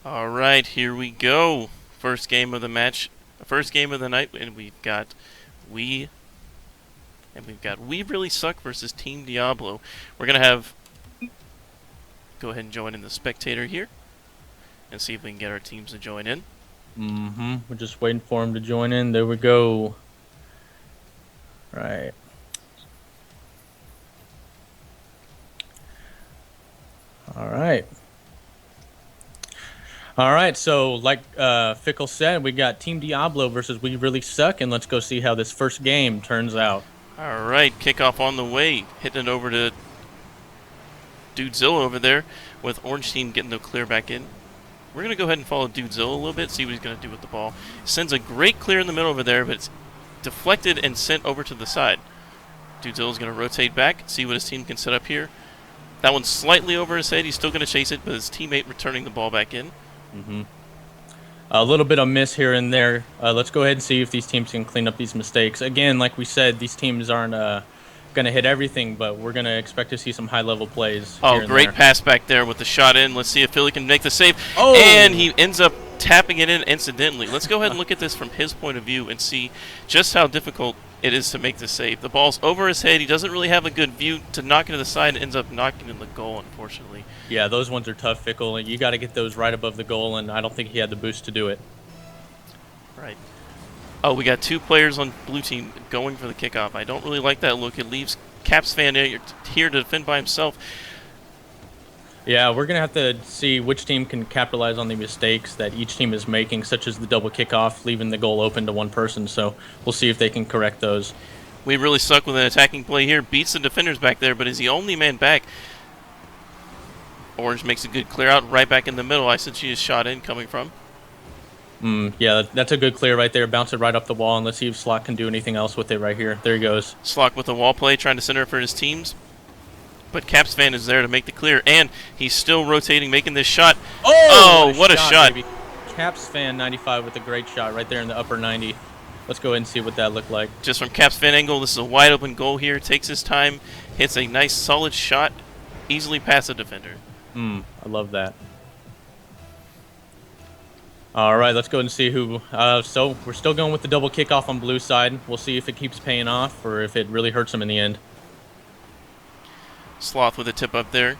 All right, here we go. First game of the match, first game of the night, and we we really suck versus Team Diablo. We're gonna have go ahead and join in the spectator here and see if we can get our teams to join in. We're just waiting for him to join in. There we go. Right. All right. All right. So, like Fickle said, we got Team Diablo versus We Really Suck, and let's go see how this first game turns out. All right, kickoff on the way, hitting it over to Dudezilla over there, with Orange Team getting the clear back in. We're gonna go ahead and follow Dudezilla a little bit, see what he's gonna do with the ball. Sends a great clear in the middle over there, but it's deflected and sent over to the side. Dudezilla's gonna rotate back, see what his team can set up here. That one's slightly over his head. He's still going to chase it, but his teammate returning the ball back in. A little bit of miss here and there. Let's go ahead and see if these teams can clean up these mistakes. Again, like we said, these teams aren't going to hit everything, but we're going to expect to see some high-level plays. Oh, great pass back there with the shot in. Let's see if Philly can make the save. Oh! And he ends up tapping it in incidentally. Let's go ahead and look at this from his point of view and see just how difficult it is to make the save. The ball's over his head. He doesn't really have a good view to knock it to the side and ends up knocking in the goal, unfortunately. Yeah, those ones are tough, Fickle. You got to get those right above the goal, and I don't think he had the boost to do it. Right. Oh, we got two players on blue team going for the kickoff. I don't really like that look. It leaves Caps fan here to defend by himself. Yeah, we're going to have to see which team can capitalize on the mistakes that each team is making, such as the double kickoff, leaving the goal open to one person. So we'll see if they can correct those. We really suck with an attacking play here. Beats the defenders back there, but is the only man back. Orange makes a good clear out right back in the middle. I said she is shot in coming from. Yeah, that's a good clear right there. Bounce it right up the wall, and let's see if Slot can do anything else with it right here. There he goes. Slock with the wall play, trying to center for his teams. But Caps fan is there to make the clear, and he's still rotating, making this shot. Oh, what a shot. Baby. Caps fan 95 with a great shot right there in the upper 90. Let's go ahead and see what that looked like. Just from Caps fan angle, this is a wide open goal here. Takes his time, hits a nice solid shot, easily past the defender. I love that. All right, let's go ahead and see who. So we're still going with the double kickoff on blue side. We'll see if it keeps paying off or if it really hurts him in the end. Sloth with a tip up there.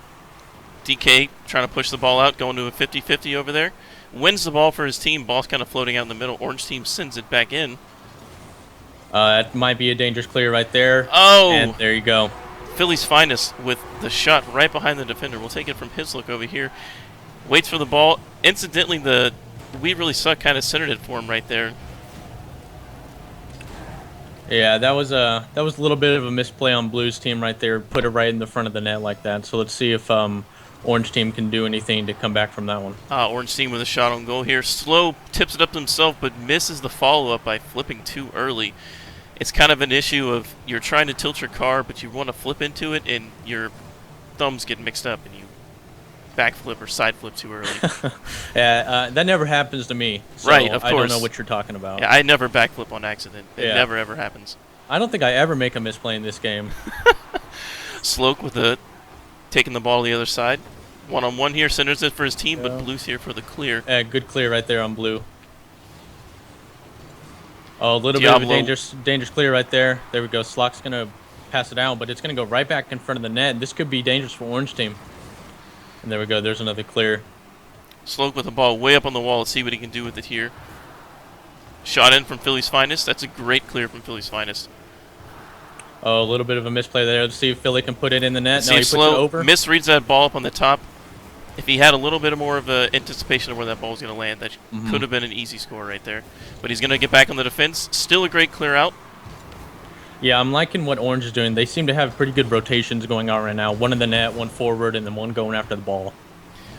DK trying to push the ball out, going to a 50-50 over there. Wins the ball for his team. Ball's kind of floating out in the middle. Orange team sends it back in. That might be a dangerous clear right there. Oh! And there you go. Philly's finest with the shot right behind the defender. We'll take it from his look over here. Waits for the ball. Incidentally, the We Really Suck kind of centered it for him right there. Yeah, that was a little bit of a misplay on Blue's team right there. Put it right in the front of the net like that. So let's see if Orange team can do anything to come back from that one. Orange team with a shot on goal here. Slow tips it up himself, but misses the follow-up by flipping too early. It's kind of an issue of you're trying to tilt your car, but you want to flip into it, and your thumbs get mixed up, and you backflip or side flip too early. Yeah, that never happens to me. So Right, of I don't course. know what you're talking about. Yeah, I never backflip on accident. It Yeah. never ever happens. I don't think I ever make a misplay in this game. Sloke with the taking the ball to the other side. One-on-one here, centers it for his team, but Blue's here for the clear. Good clear right there on Blue. Oh, a little Diablo. bit of a dangerous clear right there. There we go. Slock's going to pass it out, but it's going to go right back in front of the net. This could be dangerous for Orange team. And there we go. There's another clear. Sloke with the ball way up on the wall. Let's see what he can do with it here. Shot in from Philly's finest. That's a great clear from Philly's finest. Oh, a little bit of a misplay there. Let's see if Philly can put it in the net. See No, he if puts it Slow over. misreads that ball up on the top. If he had a little bit more of anticipation of where that ball was going to land, that could have been an easy score right there. But he's going to get back on the defense. Still a great clear out. Yeah, I'm liking what Orange is doing. They seem to have pretty good rotations going on right now. One in the net, one forward, and then one going after the ball.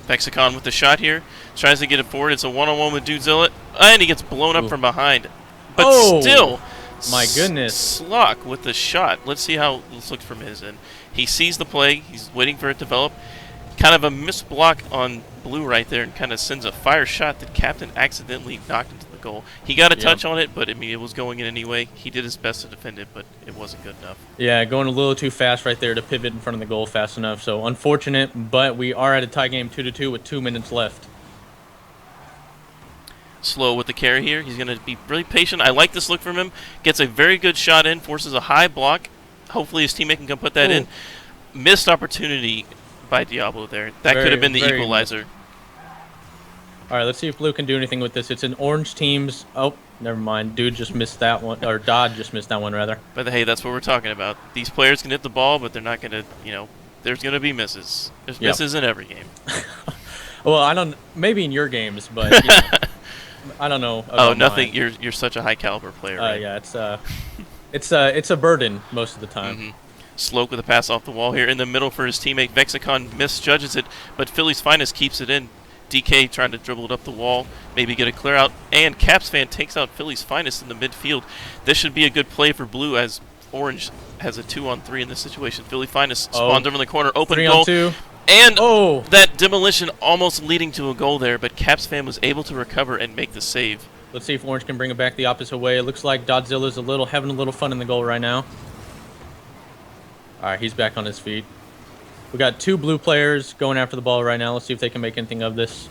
Vexicon with the shot here. Tries to get it forward. It's a one-on-one with Dudezilla. And he gets blown up from behind. But still, my goodness. Slock with the shot. Let's see how this looks from his end. He sees the play. He's waiting for it to develop. Kind of a missed block on Blue right there and kind of sends a fire shot that Captain accidentally knocked into the goal. He got a touch on it, but I mean, it was going in anyway. He did his best to defend it, but it wasn't good enough. Yeah, going a little too fast right there to pivot in front of the goal fast enough. So unfortunate, but we are at a tie game 2-2 with 2 minutes left. Slow with the carry here. He's going to be really patient. I like this look from him. Gets a very good shot in, forces a high block. Hopefully his teammate can come put that in. Missed opportunity by Diablo there. That could have been the equalizer. All right, let's see if Blue can do anything with this. It's an orange team's... Oh, never mind. Dude just missed that one. Or Dodd just missed that one, rather. But hey, that's what we're talking about. These players can hit the ball, but they're not going to, you know, there's going to be misses. There's misses in every game. Well, I don't... Maybe in your games, but... You know, I don't know. Oh, nothing. Mine. You're such a high caliber player, right? Yeah, it's a burden most of the time. Mm-hmm. Sloke with a pass off the wall here in the middle for his teammate. Vexicon misjudges it, but Philly's Finest keeps it in. DK trying to dribble it up the wall, maybe get a clear out, and Caps fan takes out Philly's Finest in the midfield. This should be a good play for Blue as Orange has a 2-on-3 in this situation. Philly Finest spawned over in the corner, open goal. 3-on-2. And that demolition almost leading to a goal there, but Caps fan was able to recover and make the save. Let's see if Orange can bring it back the opposite way. It looks like Dodzilla's having a little fun in the goal right now. All right, he's back on his feet. We got 2 blue players going after the ball right now. Let's see if they can make anything of this.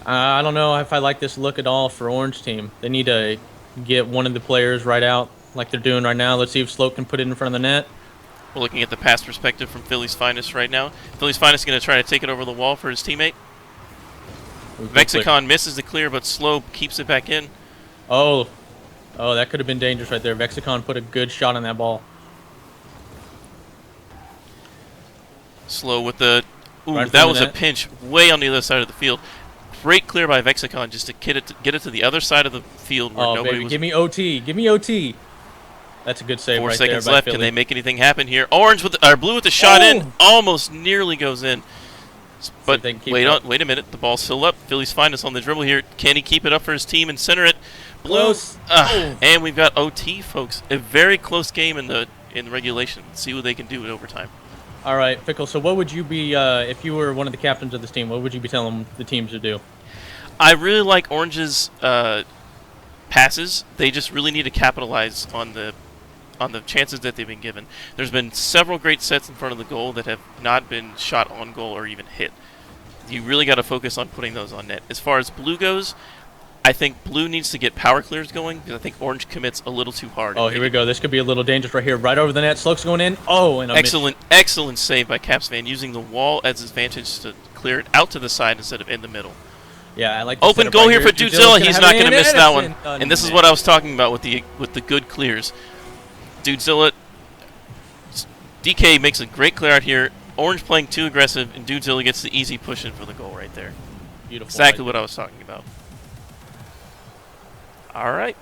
I don't know if I like this look at all for Orange team. They need to get one of the players right out like they're doing right now. Let's see if Slope can put it in front of the net. We're looking at the pass perspective from Philly's Finest right now. Philly's Finest is going to try to take it over the wall for his teammate. Vexicon misses the clear, but Slope keeps it back in. Oh, that could have been dangerous right there. Vexicon put a good shot on that ball. Slow with the... Ooh, that was a pinch way on the other side of the field. Great clear by Vexicon just to get it to the other side of the field where nobody baby, was... give me OT. Give me OT. That's a good save right there. 4 seconds left. Can they make anything happen here? Orange with Blue with the shot in. Almost nearly goes in. But wait a minute. The ball's still up. Philly's Finest on the dribble here. Can he keep it up for his team and center it? Blue. And we've got OT, folks. A very close game in the regulation. Let's see what they can do in overtime. All right, Fickle. So what would you be, if you were one of the captains of this team, what would you be telling the teams to do? I really like Orange's passes. They just really need to capitalize on the chances that they've been given. There's been several great sets in front of the goal that have not been shot on goal or even hit. You really got to focus on putting those on net. As far as Blue goes, I think Blue needs to get power clears going because I think Orange commits a little too hard. Oh, here we go. This could be a little dangerous right here. Right over the net. Sloke's going in. Oh, and a excellent save by Capsman using the wall as his advantage to clear it out to the side instead of in the middle. Yeah, I like the open goal here for Dudzilla. He's not going to miss that one. And this is what I was talking about with the good clears. Dudzilla, DK makes a great clear out here. Orange playing too aggressive, and Dudzilla gets the easy push in for the goal right there. Beautiful. Exactly what I was talking about. All right.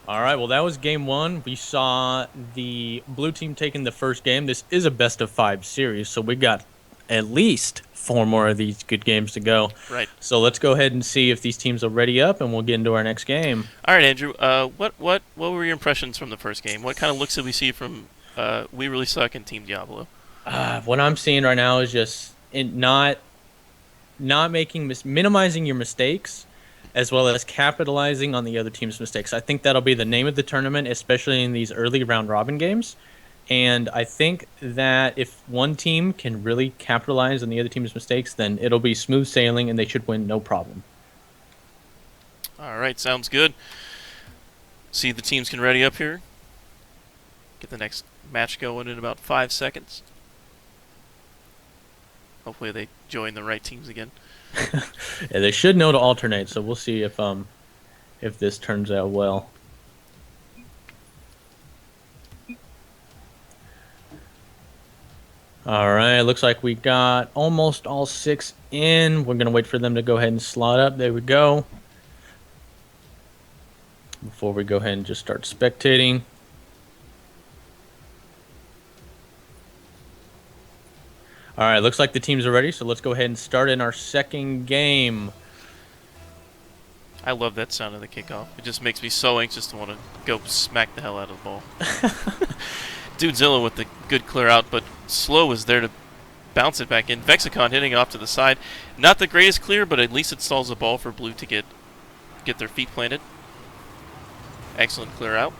All right, well, that was game 1. We saw the blue team taking the first game. This is a best-of-5 series, so we got at least 4 more of these good games to go. Right. So let's go ahead and see if these teams are ready up, and we'll get into our next game. All right, Andrew. What were your impressions from the first game? What kind of looks did we see from We Really Suck and Team Diablo? What I'm seeing right now is just not minimizing your mistakes, as well as capitalizing on the other team's mistakes. I think that'll be the name of the tournament, especially in these early round-robin games. And I think that if one team can really capitalize on the other team's mistakes, then it'll be smooth sailing, and they should win no problem. All right, sounds good. See if the teams can ready up here. Get the next match going in about 5 seconds. Hopefully they join the right teams again. Yeah, they should know to alternate, so we'll see if this turns out well. All right, looks like we got almost all 6 in. We're going to wait for them to go ahead and slot up. There we go. Before we go ahead and just start spectating. All right, looks like the teams are ready, so let's go ahead and start in our second game. I love that sound of the kickoff. It just makes me so anxious to want to go smack the hell out of the ball. Dudzilla with the good clear out, but Slow is there to bounce it back in. Vexicon hitting it off to the side. Not the greatest clear, but at least it stalls the ball for Blue to get their feet planted. Excellent clear out.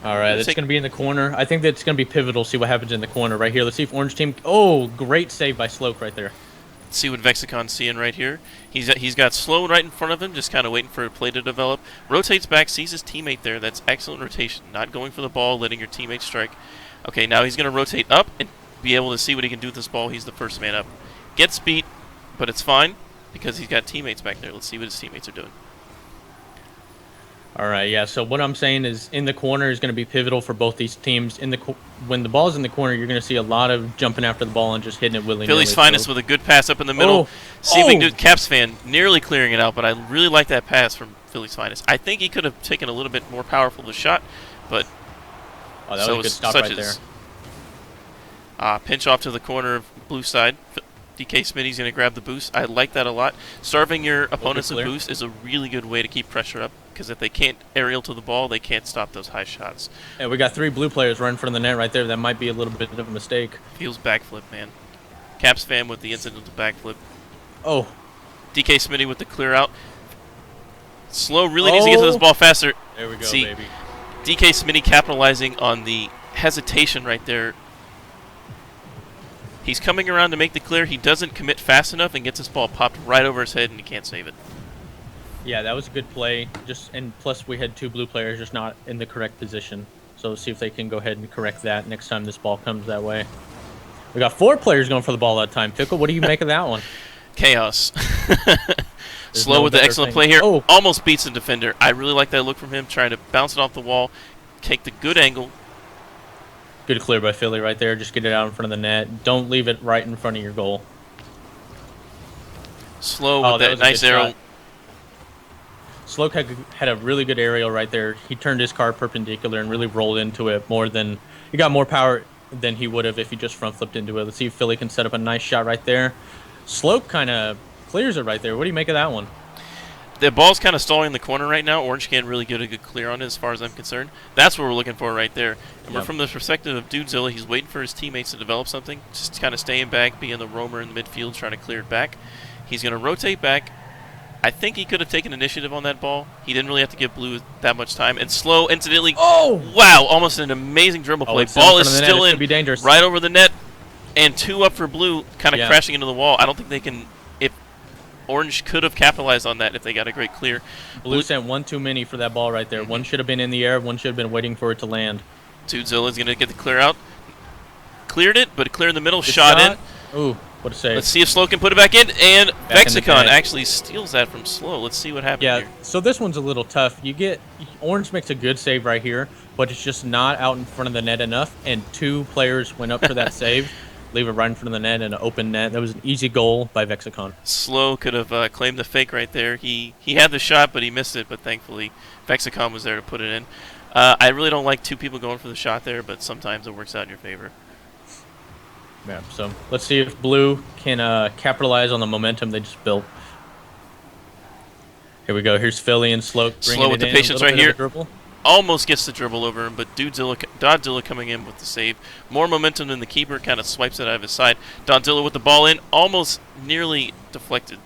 All right, that's going to be in the corner. I think that's going to be pivotal. See what happens in the corner right here. Let's see if Orange team... Oh, great save by Sloke right there. See what Vexicon's seeing right here. He's got slow right in front of him, just kind of waiting for a play to develop. Rotates back, sees his teammate there. That's excellent rotation. Not going for the ball, letting your teammate strike. Okay, now he's going to rotate up and be able to see what he can do with this ball. He's the first man up. Gets beat, but it's fine because he's got teammates back there. Let's see what his teammates are doing. All right, yeah. So what I'm saying is, in the corner is going to be pivotal for both these teams. When the ball's in the corner, you're going to see a lot of jumping after the ball and just hitting it willy-nilly. Philly's finest with a good pass up in the middle. See if we can do Caps fan nearly clearing it out, but I really like that pass from Philly's finest. I think he could have taken a little bit more powerful of a shot, but that was a good stop right there. Pinch off to the corner of blue side. DK Smitty's going to grab the boost. I like that a lot. Starving your opponents with boost is a really good way to keep pressure up, because if they can't aerial to the ball, they can't stop those high shots. Yeah, we got 3 blue players right in front of the net right there. That might be a little bit of a mistake. Feels backflip, man. Caps fan with the incidental backflip. Oh. DK Smitty with the clear out. Slow really needs to get to this ball faster. There we go, See, baby. DK Smitty capitalizing on the hesitation right there. He's coming around to make the clear. He doesn't commit fast enough and gets this ball popped right over his head, and he can't save it. Yeah, that was a good play. And plus we had 2 blue players just not in the correct position. So let's see if they can go ahead and correct that next time this ball comes that way. We got 4 players going for the ball that time. Pickle, what do you make of that one? Chaos. Slow with the excellent play here. Oh. Almost beats the defender. I really like that look from him, trying to bounce it off the wall, take the good angle. Good clear by Philly right there. Just get it out in front of the net. Don't leave it right in front of your goal. Slow with that nice arrow. Slow had a really good aerial right there. He turned his car perpendicular and really rolled into it more than... He got more power than he would have if he just front flipped into it. Let's see if Philly can set up a nice shot right there. Slope kind of clears it right there. What do you make of that one? The ball's kind of stalling in the corner right now. Orange can't really get a good clear on it as far as I'm concerned. That's what we're looking for right there. And we're from the perspective of Dudezilla. He's waiting for his teammates to develop something. Just kind of staying back, being the roamer in the midfield, trying to clear it back. He's going to rotate back. I think he could have taken initiative on that ball. He didn't really have to give blue that much time. And Slow, incidentally, wow, almost an amazing dribble play. Ball is still in, right over the net, and 2 up for blue, kind of crashing into the wall. I don't think they can... Orange could have capitalized on that if they got a great clear. Blue sent 1 too many for that ball right there. One should have been in the air. One should have been waiting for it to land. Dudezilla's going to get the clear out. Cleared it, but clear in the middle. Shot in. Ooh, what a save. Let's see if Slow can put it back in. And Vexicon actually steals that from Slow. Let's see what happens here. So this one's a little tough. Orange makes a good save right here, but it's just not out in front of the net enough. And 2 players went up for that save. Leave it right in front of the net and an open net. That was an easy goal by Vexicon. Slow could have claimed the fake right there. He had the shot, but he missed it. But thankfully, Vexicon was there to put it in. I really don't like 2 people going for the shot there, but sometimes it works out in your favor. Yeah, so let's see if Blue can capitalize on the momentum they just built. Here we go. Here's Philly and Slow. Slow with the patience right here. Almost gets the dribble over him, but Dodzilla coming in with the save. More momentum than the keeper, kind of swipes it out of his side. Dodzilla with the ball in, almost nearly deflected.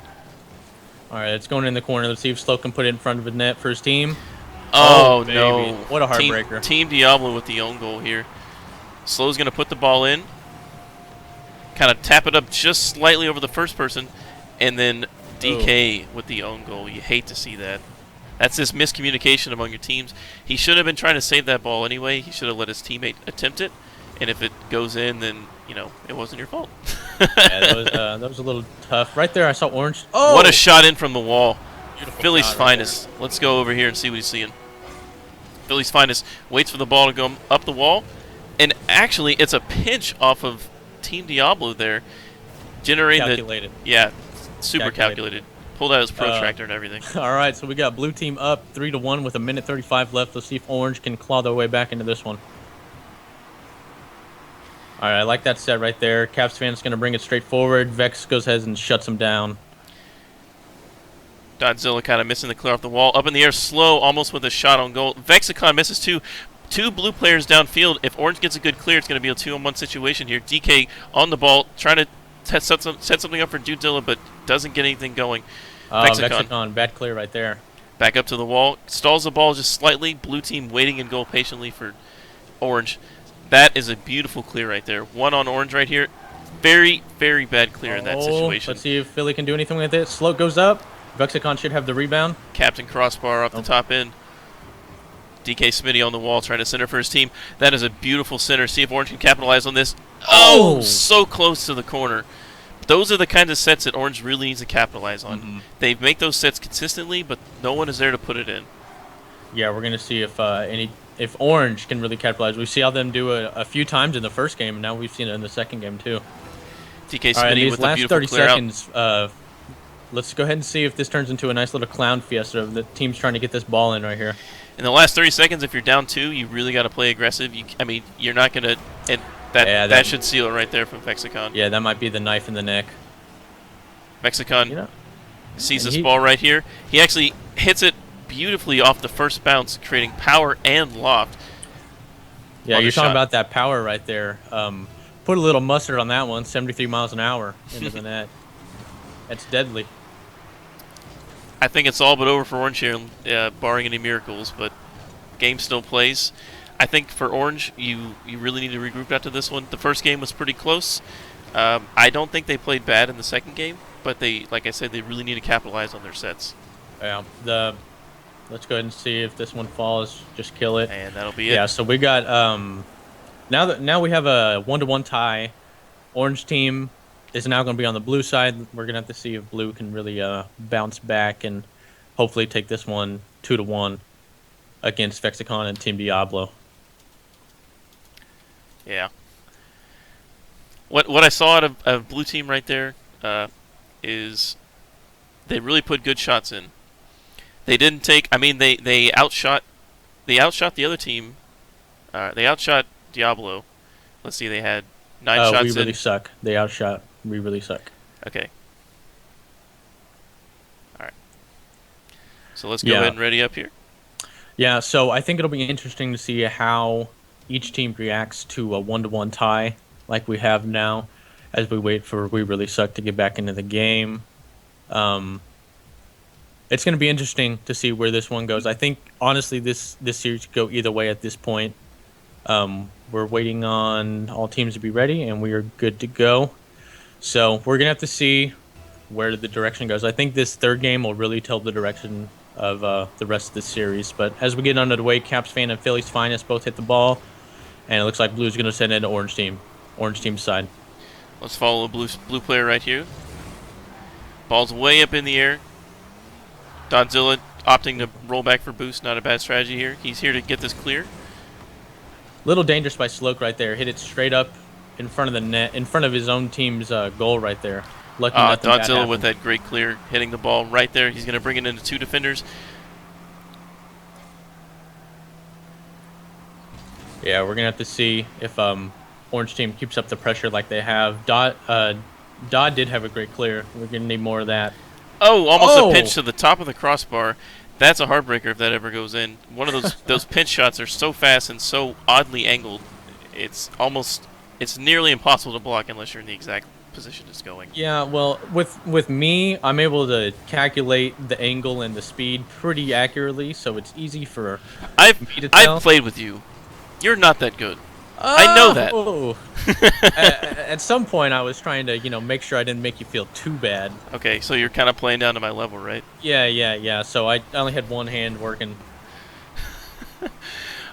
All right, it's going in the corner. Let's see if Slow can put it in front of the net for his team. Oh no. What a heartbreaker. Team Diablo with the own goal here. Slow's going to put the ball in. Kind of tap it up just slightly over the first person. And then DK with the own goal. You hate to see that. That's this miscommunication among your teams. He should have been trying to save that ball anyway. He should have let his teammate attempt it. And if it goes in, then, it wasn't your fault. That was a little tough. Right there, I saw Orange. Oh! What a shot in from the wall. Beautiful Philly's finest. Let's go over here and see what he's seeing. Philly's finest waits for the ball to go up the wall. And actually, it's a pinch off of Team Diablo there. Generating calculated. Super calculated. Pulled out his protractor and everything. All right, so we got Blue team up 3-1 with 1:35 left. Let's see if Orange can claw their way back into this one. All right, I like that set right there. Caps fan's going to bring it straight forward. Vex goes ahead and shuts him down. Dodzilla kind of missing the clear off the wall. Up in the air, Slow, almost with a shot on goal. Vexicon misses 2. 2 blue players downfield. If Orange gets a good clear, it's going to be a 2-on-1 situation here. DK on the ball, trying to set something up for Dudzilla, but doesn't get anything going. Vexicon, bad clear right there. Back up to the wall. Stalls the ball just slightly. Blue team waiting in goal patiently for Orange. That is a beautiful clear right there. 1 on Orange right here. Very, very bad clear in that situation. Let's see if Philly can do anything with it. Slope goes up. Vexicon should have the rebound. Captain Crossbar off the top end. DK Smitty on the wall trying to center for his team. That is a beautiful center. See if Orange can capitalize on this. Oh, so close to the corner. Those are the kinds of sets that Orange really needs to capitalize on. They make those sets consistently, but no one is there to put it in. Yeah, we're gonna see if Orange can really capitalize. We saw them do it a few times in the first game, and now we've seen it in the second game too. DK Smitty with a beautiful 30 clear seconds. Let's go ahead and see if this turns into a nice little clown fiesta of the teams trying to get this ball in right here. In the last 30 seconds, if you're down 2, you really got to play aggressive. You're not gonna. And that should seal it right there from Vexicon. Yeah, that might be the knife in the neck. Vexicon sees this ball right here. He actually hits it beautifully off the first bounce, creating power and loft. Yeah, you're talking about that power right there. Put a little mustard on that one. 73 miles an hour into the net. That's deadly. I think it's all but over for Orange here, barring any miracles, but game still plays. I think for Orange, you really need to regroup after this one. The first game was pretty close. I don't think they played bad in the second game, but like I said, they really need to capitalize on their sets. Yeah, let's go ahead and see if this one falls. Just kill it. And that'll be it. Yeah, so we got now we have a 1-1 tie. Orange team is now going to be on the blue side. We're going to have to see if blue can really bounce back and hopefully take this one 2-1 against Vexicon and Team Diablo. Yeah. What I saw out of blue team right there is they really put good shots in. They didn't take. I mean, they outshot the other team. They outshot Diablo. Let's see, they had 9 shots. We really suck. They outshot. We really suck. Okay. All right. So let's go ahead and ready up here. Yeah. So I think it'll be interesting to see how each team reacts to a 1-1 tie like we have now, as we wait for We Really Suck to get back into the game. It's going to be interesting to see where this one goes. I think, honestly, this series could go either way at this point. We're waiting on all teams to be ready, and we are good to go. So we're going to have to see where the direction goes. I think this third game will really tell the direction of the rest of the series. But as we get under the way, Caps fan and Philly's finest both hit the ball, and it looks like Blue's going to send it to Orange team's side. Let's follow a blue player right here. Ball's way up in the air. Dodzilla opting to roll back for boost. Not a bad strategy here. He's here to get this clear. Little dangerous by Sloke right there. Hit it straight up in front of the net, in front of his own team's goal right there. Lucky nothing bad Dodzilla happened. with that great clear, hitting the ball right there. He's going to bring it into 2 defenders. Yeah, we're going to have to see if Orange team keeps up the pressure like they have. Dodd did have a great clear. We're going to need more of that. Oh, almost a pinch to the top of the crossbar. That's a heartbreaker if that ever goes in. One of those pinch shots are so fast and so oddly angled. It's nearly impossible to block unless you're in the exact position it's going. Yeah, well, with me, I'm able to calculate the angle and the speed pretty accurately, so it's easy for me to tell. I've played with you. You're not that good. I know that. At some point, I was trying to, make sure I didn't make you feel too bad. Okay, so you're kind of playing down to my level, right? Yeah. So I only had one hand working.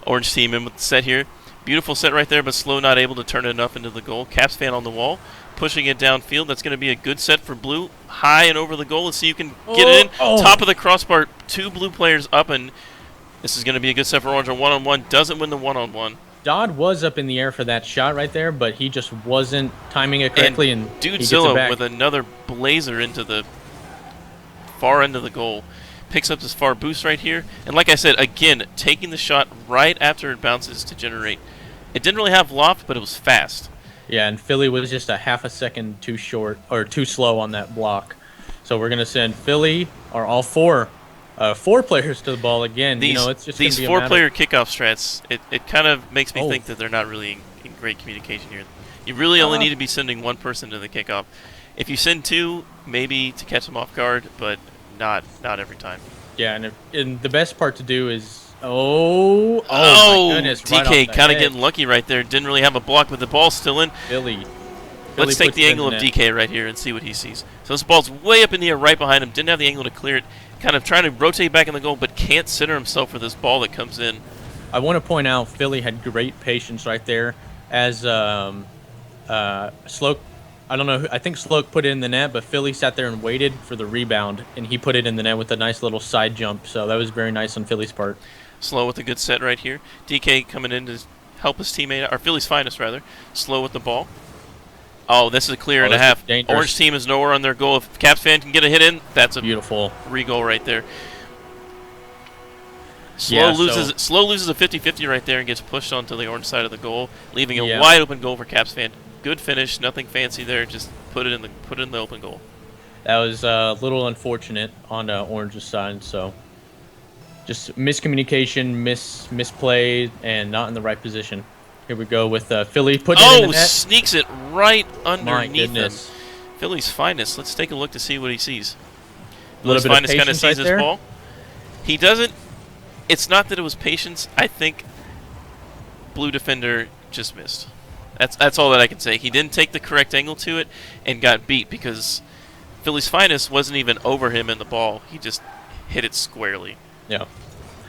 Orange team in with the set here. Beautiful set right there, but Slow not able to turn it enough into the goal. Caps fan on the wall, pushing it downfield. That's going to be a good set for Blue. High and over the goal. Let's see you can get it in. Top of the crossbar. 2 blue players up, and this is going to be a good set for Orange on one-on-one. Doesn't win the one-on-one. Dodd was up in the air for that shot right there, but he just wasn't timing it correctly, and Dudezilla with another blazer into the far end of the goal. Picks up this far boost right here. And like I said, again, taking the shot right after it bounces to generate. It didn't really have loft, but it was fast. Yeah, and Philly was just a half a second too short or too slow on that block. So we're going to send Philly, or all 4 players to the ball again. It's just these 4-player kickoff strats. It kind of makes me think that they're not really in great communication here. You really only need to be sending 1 person to the kickoff. If you send 2, maybe to catch them off guard, but not every time. Yeah, and the best part to do is my goodness, DK kind of getting lucky right there. Didn't really have a block, but the ball's still in. Philly. Let's take puts the it in angle of net. DK right here and see what he sees. So this ball's way up in the air right behind him. Didn't have the angle to clear it. Kind of trying to rotate back in the goal, but can't center himself for this ball that comes in. I want to point out Philly had great patience right there as Sloak. I don't know. I think Sloak put it in the net, but Philly sat there and waited for the rebound, and he put it in the net with a nice little side jump. So that was very nice on Philly's part. Slow with a good set right here. DK coming in to help his teammate, or Philly's finest rather. Slow with the ball. Oh, this is a clear and a half. Dangerous. Orange team is nowhere on their goal. If Caps fan can get a hit in, that's a Beautiful. re-goal right there. Slow Yeah, loses a 50-50 right there and gets pushed onto the orange side of the goal, leaving a Yeah. wide open goal for Caps fan. Good finish, nothing fancy there. Just put it in the open goal. That was a little unfortunate on Orange's side. So just miscommunication, misplay, and not in the right position. Here we go with Philly putting it in the net. Sneaks it right My underneath him. goodness. Philly's finest. Let's take a look to see what he sees. A little Philly's bit of finest kind of patience sees right his there. ball. He doesn't. It's not that it was patience. I think blue defender just missed. That's all that I can say. He didn't take the correct angle to it and got beat because Philly's finest wasn't even over him in the ball. He just hit it squarely. Yeah.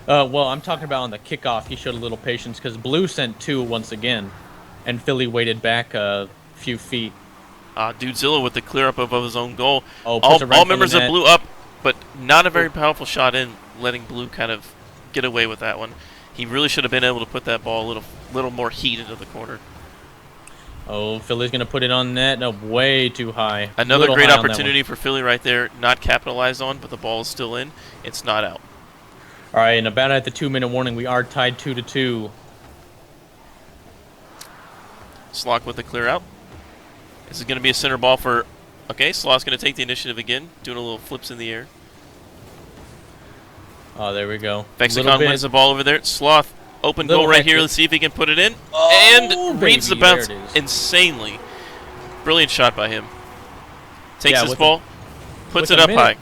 Well, I'm talking about on the kickoff. He showed a little patience because blue sent two once again, and Philly waited back a few feet. Dudezilla with the clear up above his own goal. Oh, puts it right All in front members of of net. blue up, but not a very powerful shot in, letting blue kind of get away with that one. He really should have been able to put that ball a little more heat into the corner. Oh, Philly's going to put it on net. No, way too high. Another Little great high on that opportunity for Philly right there, not capitalized on, but the ball is still in. It's not out. one. All right, and about at the 2-minute warning, we are tied 2-2. Slock with the clear out. This is going to be a center ball for... Okay, Slock's going to take the initiative again, doing a little flips in the air. Oh, there we go. Vexicon wins the ball over there. Sloth, open Little goal right here. hectic. Let's see if he can put it in. Oh, And reads the baby, bounce there it is. insanely. Brilliant shot by him. Takes Yeah, his with ball, puts with it a up minute- high.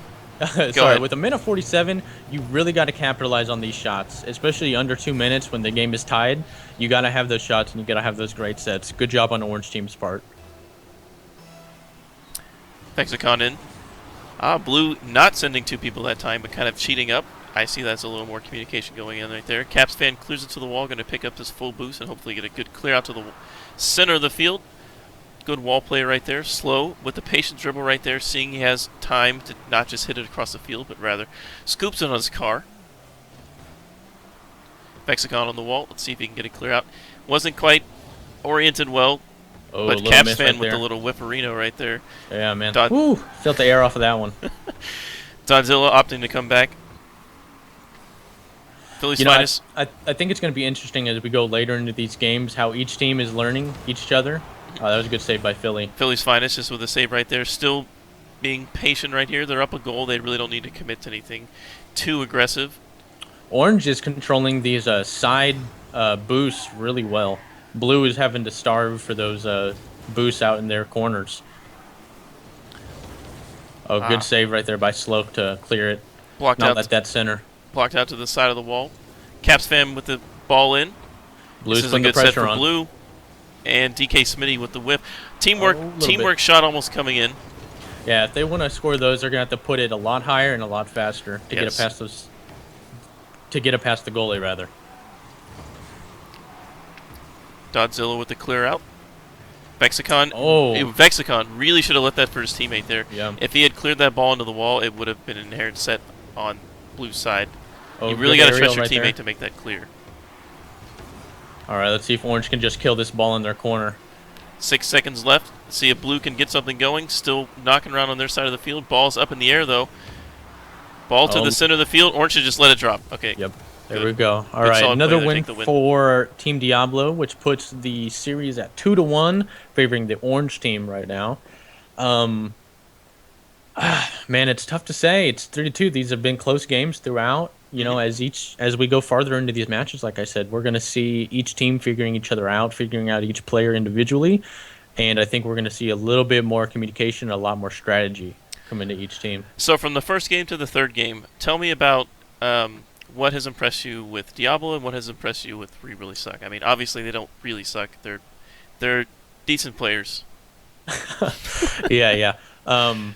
Sorry, ahead. with a minute 47, you really got to capitalize on these shots, especially under 2 minutes when the game is tied. You got to have those shots and you got to have those great sets. Good job on the Orange team's part. Vexicon in. Blue not sending two people that time, but kind of cheating up. I see that's a little more communication going in right there. Caps fan clears it to the wall, going to pick up this full boost and hopefully get a good clear out to the center of the field. Good wall play right there. Slow with the patient dribble right there, seeing he has time to not just hit it across the field, but rather scoops it on his car. Vexicon on the wall. Let's see if he can get it clear out. Wasn't quite oriented well, Oh, a but little Caps miss fan right with there. the little whipperino right there. Yeah, man. Dot- Woo, felt the air off of that one. Godzilla opting to come back. Philly's You know, finest. I think it's going to be interesting as we go later into these games how each team is learning each other. That was a good save by Philly. Philly's finest just with a save right there. Still being patient right here. They're up a goal. They really don't need to commit to anything too aggressive. Orange is controlling these side boosts really well. Blue is having to starve for those boosts out in their corners. Oh, good save right there by Sloak to clear it. Blocked Not out. let that center. Blocked out to the side of the wall. Caps fan with the ball in. Blue's This is a putting the good set pressure for on. Blue. And DK Smitty with the whip. Teamwork. Oh, a little Teamwork shot almost coming in. Yeah, if they want to score those, they're gonna have to put it a lot higher and a lot faster to get it Yes. past those. To get it past the goalie, rather. Godzilla with the clear out. Vexicon. Oh. Vexicon really should have let that for his teammate there. Yeah. If he had cleared that ball into the wall, it would have been an inherent set on Blue's side. Oh, You really good got to aerial trust your right teammate there. to make that clear. All right, let's see if Orange can just kill this ball in their corner. 6 seconds left. See if Blue can get something going. Still knocking around on their side of the field. Ball's up in the air, though. Ball to Oh. the center of the field. Orange should just let it drop. Okay. Yep. There Good. we go. All Good right, solid another play there. win Take the win. for Team Diablo, which puts the series at 2-1, favoring the Orange team right now. Man, it's tough to say. It's 3-2. These have been close games throughout. You know, as we go farther into these matches, like I said, we're going to see each team figuring each other out, figuring out each player individually, and I think we're going to see a little bit more communication, a lot more strategy come into each team. So from the first game to the third game, tell me about what has impressed you with Diablo and what has impressed you with We Really Suck. I mean, obviously they don't really suck. They're decent players. Yeah, yeah. Um,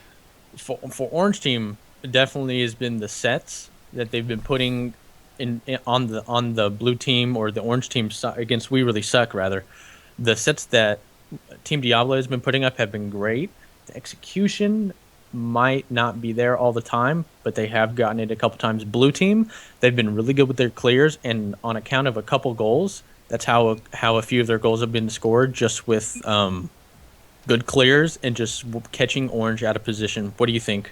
for Orange Team, it definitely has been the sets that they've been putting in on the blue team or the orange team against We Really Suck rather. The sets that Team Diablo has been putting up have been great. The execution might not be there all the time, but they have gotten it a couple times. Blue team, they've been really good with their clears, and on account of a couple goals, that's how a few of their goals have been scored, just with good clears and just catching orange out of position. What do you think?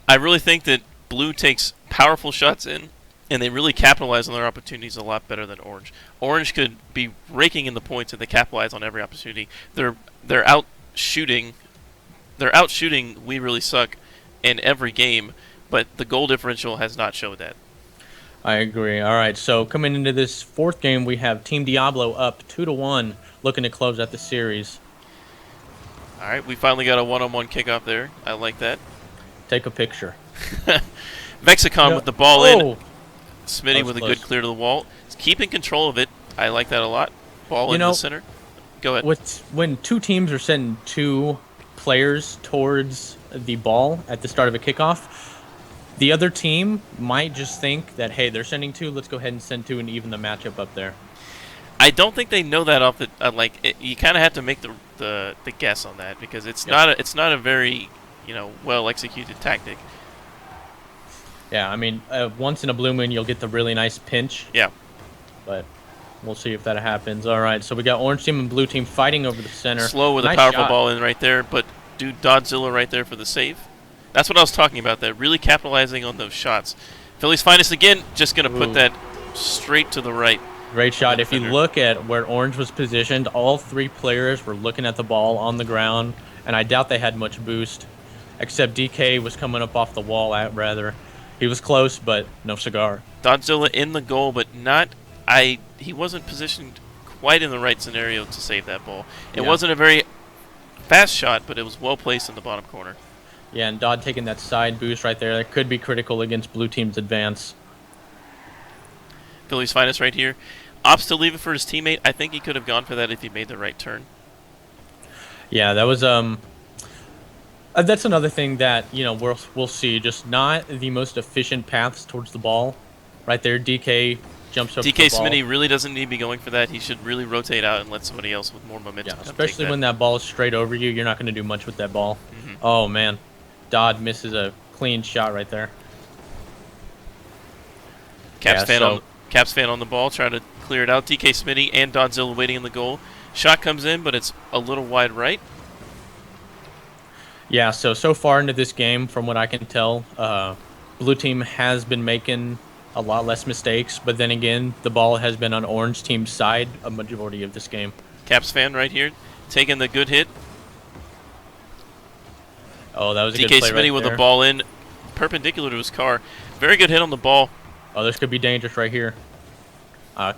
I really think that blue takes powerful shots in, and they really capitalize on their opportunities a lot better than orange. Orange could be raking in the points if they capitalize on every opportunity. They're out shooting. They're out shooting. We Really Suck in every game, but the goal differential has not showed that. I agree. All right, so coming into this fourth game, we have Team Diablo up 2-1, looking to close out the series. All right, we finally got a one-on-one kickoff there. I like that. Take a picture. Vexicon No. with the ball in. Oh, that Smitty was with a close. good clear to the wall. He's keeping control of it. I like that a lot. Ball You in know, the center. Go ahead. when two teams are sending two players towards the ball at the start of a kickoff, the other team might just think that, hey, they're sending two. Let's go ahead and send two and even the matchup up there. I don't think they know that off the you kind of have to make the guess on that because it's not a very well executed tactic. Yeah, I mean, once in a blue moon, you'll get the really nice pinch, Yeah. but we'll see if that happens. All right, so we got orange team and blue team fighting over the center. Slow with Nice a powerful shot. ball in right there, but dude, Dodzilla right there for the save. That's what I was talking about. That really capitalizing on those shots. Philly's finest again. Just gonna put Ooh. that straight to the right. Great shot. If you defender. look at where orange was positioned, all three players were looking at the ball on the ground, and I doubt they had much boost, except DK was coming up off the wall. Rather, he was close, but no cigar. Dodzilla in the goal, but not. He wasn't positioned quite in the right scenario to save that ball. It Yeah. wasn't a very fast shot, but it was well placed in the bottom corner. Yeah, and Dodd taking that side boost right there, that could be critical against blue team's advance. Philly's finest right here. Opts to leave it for his teammate. I think he could have gone for that if he made the right turn. Yeah, that was that's another thing that we'll see. Just not the most efficient paths towards the ball. Right there, DK jumps up. DK the ball. Smitty really doesn't need to be going for that. He should really rotate out and let somebody else with more momentum. Yeah, come especially take when that ball is straight over you, you're not going to do much with that ball. Mhm. Oh man, Dodd misses a clean shot right there. Caps Yeah, fan on the ball, trying to clear it out. DK Smitty and Dodzilla waiting in the goal. Shot comes in, but it's a little wide right. Yeah, so far into this game, from what I can tell, blue team has been making a lot less mistakes, but then again, the ball has been on orange team's side a majority of this game. Caps fan right here, taking the good hit. Oh, that was a DK good play Smitty right with there. the ball in, perpendicular to his car. Very good hit on the ball. Oh, this could be dangerous right here.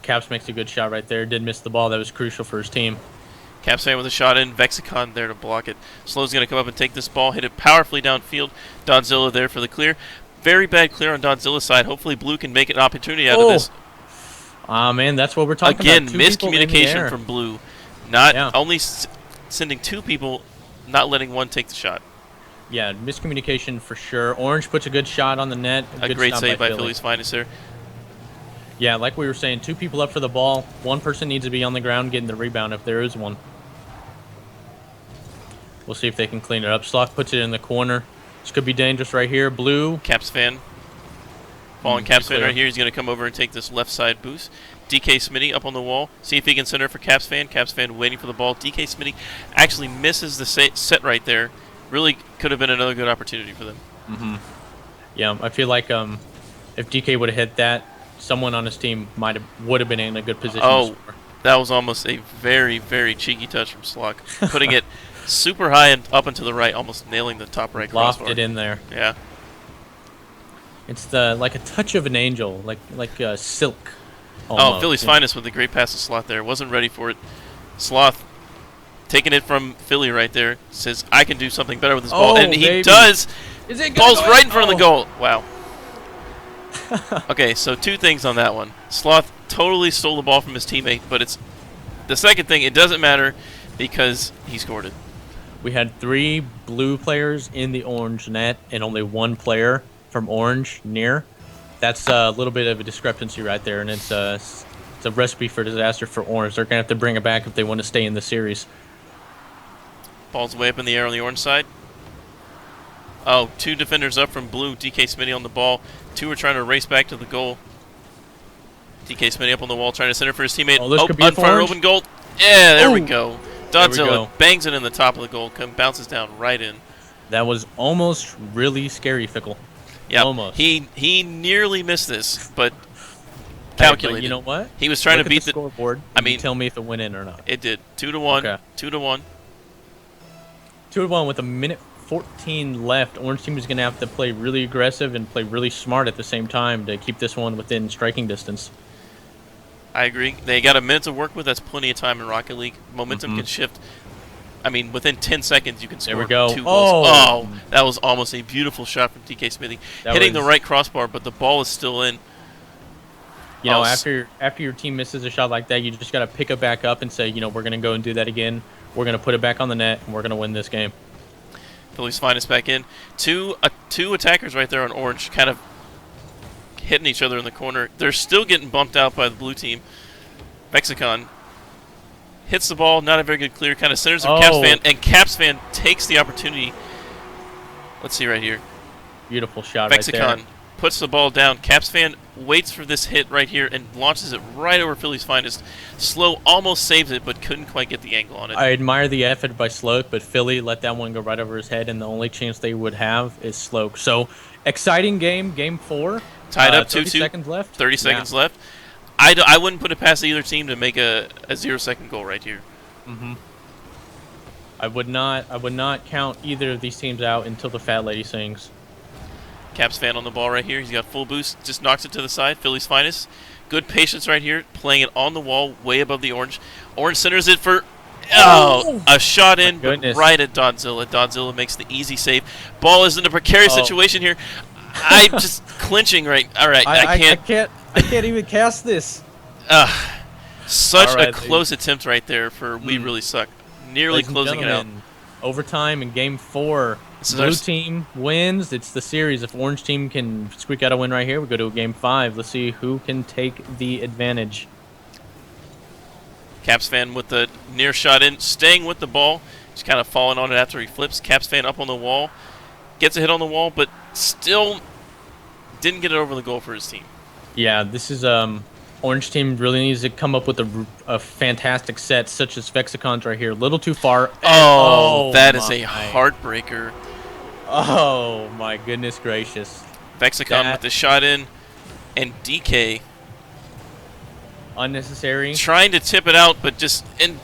Caps makes a good shot right there. Did miss the ball. That was crucial for his team. Caps fan with a shot in. Vexicon there to block it. Slow's going to come up and take this ball, hit it powerfully downfield. Dodzilla there for the clear. Very bad clear on Dodzilla's side. Hopefully Blue can make an opportunity out of this. Man, that's what we're talking Again, about. Two people in the miscommunication air. from Blue. Not Yeah. only sending two people, not letting one take the shot. Yeah, miscommunication for sure. Orange puts a good shot on the net. A Good great stop save by Philly. Philly's finest there. Yeah, like we were saying, two people up for the ball. One person needs to be on the ground getting the rebound if there is one. We'll see if they can clean it up. Slock puts it in the corner. This could be dangerous right here. Blue. Caps fan. Falling Caps fan clear. right here. He's going to come over and take this left side boost. DK Smitty up on the wall. See if he can center for Caps fan. Caps fan waiting for the ball. DK Smitty actually misses the set right there. Really could have been another good opportunity for them. Yeah, I feel like if DK would have hit that, someone on his team would have been in a good position. Oh, to score. that was almost a very, very cheeky touch from Slock. Putting it super high and up and to the right, almost nailing the top right crossbar. Lofted in there. Yeah. It's like a touch of an angel, like silk. Oh, almost. Philly's finest with a great pass to Sloth there. Wasn't ready for it. Sloth taking it from Philly right there. Says, I can do something better with this ball. Oh, And he baby. does. Is it Ball's going? right in front of the Oh. goal. Wow. Okay, so two things on that one. Sloth totally stole the ball from his teammate, but it's the second thing. It doesn't matter because he scored it. We had 3 blue players in the orange net and only 1 player from orange near. That's a little bit of a discrepancy right there, and it's a recipe for disaster for orange. They're gonna have to bring it back if they want to stay in the series. Ball's way up in the air on the orange side. Oh, 2 defenders up from blue. DK Smitty on the ball. 2 are trying to race back to the goal. DK Smitty up on the wall trying to center for his teammate. Oh, this could be unfired orange. open goal. Yeah, there we Oh, go. there we Dodzilla go. bangs it in the top of the goal. Bounces down right in. That was almost really scary, Fickle. Yeah, Almost. he nearly missed this, but Hey, calculated. but you know what? He was trying Look to at beat the scoreboard. I and mean, tell me if it went in or not. It did. 2-1. Okay. 2-1. 2-1 with a minute 14 left. Orange team is going to have to play really aggressive and play really smart at the same time to keep this one within striking distance. I agree. They got a minute to work with. That's plenty of time in Rocket League. Momentum can shift. I mean, within 10 seconds, you can score There we go. 2 goals. Oh. Oh, that was almost a beautiful shot from DK Smithy. That Hitting the was- right crossbar, but the ball is still in. You know, Oh, after your team misses a shot like that, you just got to pick it back up and say, you know, we're going to go and do that again. We're going to put it back on the net, and we're going to win this game. Philly's finest back in. Two attackers right there on orange, kind of hitting each other in the corner. They're still getting bumped out by the blue team. Vexicon hits the ball, not a very good clear, kind of centers of Caps fan, and Caps fan takes the opportunity. Let's see right here. Beautiful shot right Vexicon there. puts the ball down. Caps fan waits for this hit right here and launches it right over Philly's finest. Slow almost saves it, but couldn't quite get the angle on it. I admire the effort by Sloke, but Philly let that one go right over his head, and the only chance they would have is Sloke. So, exciting game, game 4. Tied up 30 2-2. seconds left. 30 seconds left. I wouldn't put it past either team to make a 0-second goal right here. I would not count either of these teams out until the fat lady sings. Caps fan on the ball right here. He's got full boost. Just knocks it to the side. Philly's finest. Good patience right here. Playing it on the wall, way above the orange. Orange centers it for... Oh! A shot in, but goodness. right at Dodzilla. Dodzilla makes the easy save. Ball is in a precarious situation here. I'm just clinching right... All right, I can't... I can't even cast this. Such All right, a close attempt right there for We Really Suck. Nearly Ladies and closing it out. gentlemen, overtime in game 4. This is Blue our team wins. It's the series. If orange team can squeak out a win right here, we go to a game 5. Let's see who can take the advantage. Caps fan with the near shot in, staying with the ball, just kind of falling on it after he flips. Caps fan up on the wall, gets a hit on the wall, but still didn't get it over the goal for his team. Yeah, this is orange team really needs to come up with a fantastic set, such as Vexicon's right here. A little too far. Oh, that is my. a heartbreaker. Oh my goodness gracious! Vexicon with the shot in, and DK Unnecessary. trying to tip it out, but just in.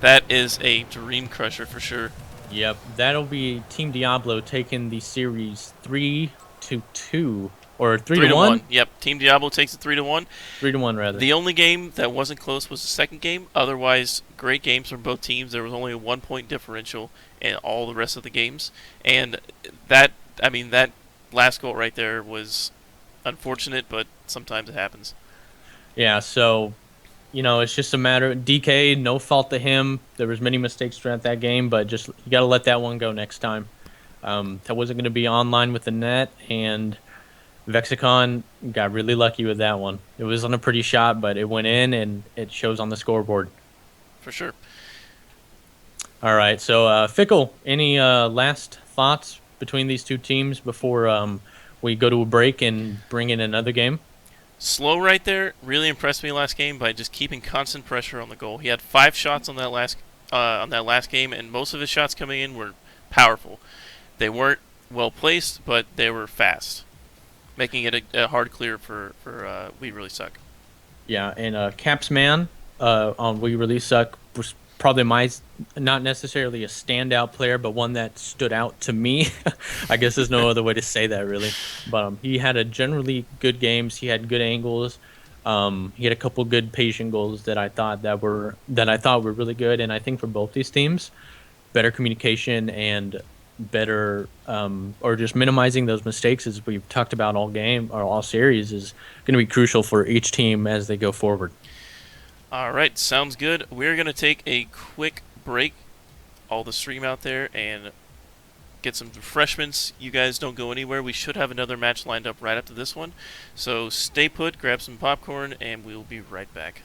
That is a dream crusher for sure. Yep, that'll be Team Diablo taking the series 3-2 or 3-1. Yep, Team Diablo takes it 3-1. 3-1 rather. The only game that wasn't close was the second game. Otherwise, great games from both teams. There was only a 1-point differential in all the rest of the games. And that last goal right there was unfortunate, but sometimes it happens. Yeah, so you know, it's just a matter of DK, no fault to him. There was many mistakes throughout that game, but just you got to let that one go next time. That wasn't going to be online with the net, and Vexicon got really lucky with that one. It was on a pretty shot, but it went in, and it shows on the scoreboard. For sure. All right, so Fickle, any last thoughts between these two teams before we go to a break and bring in another game? Slow right there really impressed me last game by just keeping constant pressure on the goal. He had 5 shots on that last game, and most of his shots coming in were powerful. They weren't well placed, but they were fast, making it a hard clear for We Really Suck. Yeah, and Caps Man on We Really Suck was probably not necessarily a standout player, but one that stood out to me. I guess there's no other way to say that, really. But he had a generally good games. He had good angles. He had a couple good patient goals that I thought were really good. And I think for both these teams, better communication and better or just minimizing those mistakes, as we've talked about all game or all series, is going to be crucial for each team as they go forward. All right, sounds good. We're going to take a quick break. all the stream out there and get some refreshments. You guys don't go anywhere. We should have another match lined up right after this one. So stay put, grab some popcorn, and we'll be right back.